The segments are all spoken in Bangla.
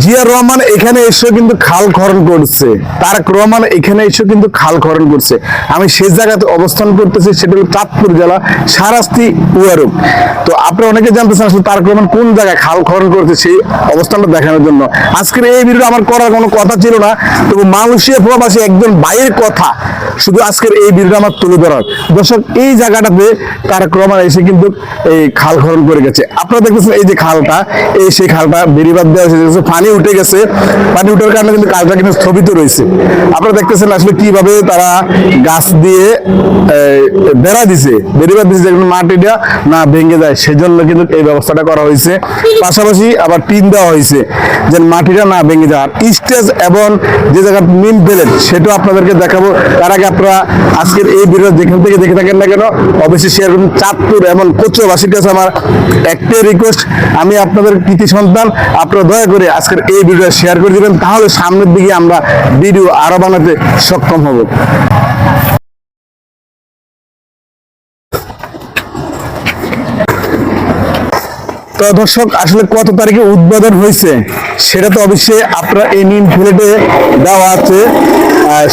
জিয়া রহমান এখানে এসে কিন্তু খাল খনন করছে, তারেক রহমান এখানে এসে কিন্তু খাল খনন করছে। আমি সেই জায়গাতে অবস্থান করতেছি, সেটা হলো চাঁদপুর জেলা সারাস্তি উয়ারুক। তো আপনারা অনেকে জানতেছেন আসলে তারেক রহমান কোন জায়গায় খাল খনন করছে, সেই অবস্থানটা দেখানোর জন্য আজকের এই ভিডিও আমার করার কোনো কথা ছিল না, তবু মালয়েশিয়া প্রবাসী একজন ভাইয়ের কথা শুধু আজকের এই ভিডিও আমার তুলে ধরার। দর্শক, এই জায়গাটাতে তারেক রহমান এসে কিন্তু এই খাল খনন করে গেছে। আপনারা দেখতেছেন এই যে খালটা, এই সেই খালটা বেড়িবাঁধ দেওয়া হয়েছে, পানি উঠে গেছে, পানি উঠার কারণে কিন্তু কালটা কিন্তু স্থগিত রয়েছে। আপনারা দেখতেছেন আসলে কিভাবে তারা গাছ দিয়ে বেড়া দিছে, বেড়িবাঁধ দিছে, যেগুলো মাটিটা না ভেঙে যায় সেজন্য কিন্তু এই ব্যবস্থাটা করা হয়েছে। পাশাপাশি আবার টিন দেওয়া হয়েছে যে মাটিটা না ভেঙে যায়। স্টেজ এবং যে জায়গা মিন প্লেট সেটাও আপনাদেরকে দেখাবো। তার আগে আপনারা আজকের এই ভিডিও যেখান থেকে দেখে থাকেন না কেন অবশ্যই শেয়ার করুন। চাঁদপুর এবং কোচবাসীর কাছে আমার একটাই রিকোয়েস্ট, আমি আপনাদের কৃতি সন্তান, আপনারা দয়া করে আজকের এই ভিডিও শেয়ার করে দিবেন, তাহলে সামনের দিকে আমরা ভিডিও আরো বানাতে সক্ষম হব। তো দর্শক, আসলে কত তারিখে উদ্বোধন হয়েছে সেটা তো অবশ্যই আপনারা এই নিম প্লেটে দেওয়া আছে।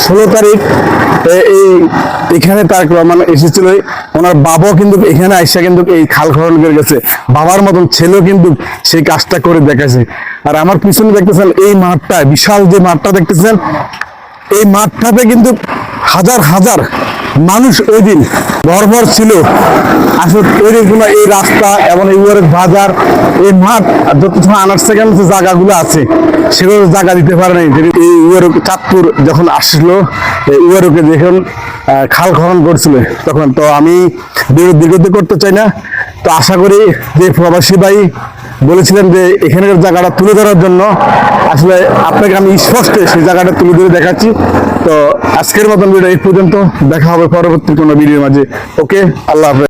16 তারিখ এখানে তারেক রহমান এসেছিল, ওনার বাবাও কিন্তু এখানে আইসা কিন্তু এই খাল খনন করে গেছে, বাবার মতন ছেলেও কিন্তু সেই কাজটা করে দেখাছে। আর আমার পিছনে দেখতেছেন এই মাঠটা, বিশাল যে মাঠটা দেখতেছেন, এই মাঠটাতে কিন্তু হাজার হাজার মানুষ ওই দিন ভরভর ছিল। আসলে তৈরির কোনো এই রাস্তা এবং এই বাজার, এই মাঠ যত আনার সেকেন্ড যে জায়গাগুলো আছে সেগুলো জায়গা দিতে পারে নাই। এই চাঁদপুর যখন আসলো, উয়ারুকে যখন খাল খনন করছিল তখন, তো আমি দীর্ঘত করতে চাই না, তো আশা করি যে প্রবাসী ভাই বলেছিলেন যে এখানের জায়গাটা তুলে ধরার জন্য, আসলে আপনাকে আমি স্পষ্ট সেই জায়গাটা তুলে ধরে দেখাচ্ছি। তো আজকের মতন ভিডিও এই পর্যন্ত, দেখা হবে পরবর্তী কোনো ভিডিওর মাঝে। ওকে, আল্লাহ হাফেজ।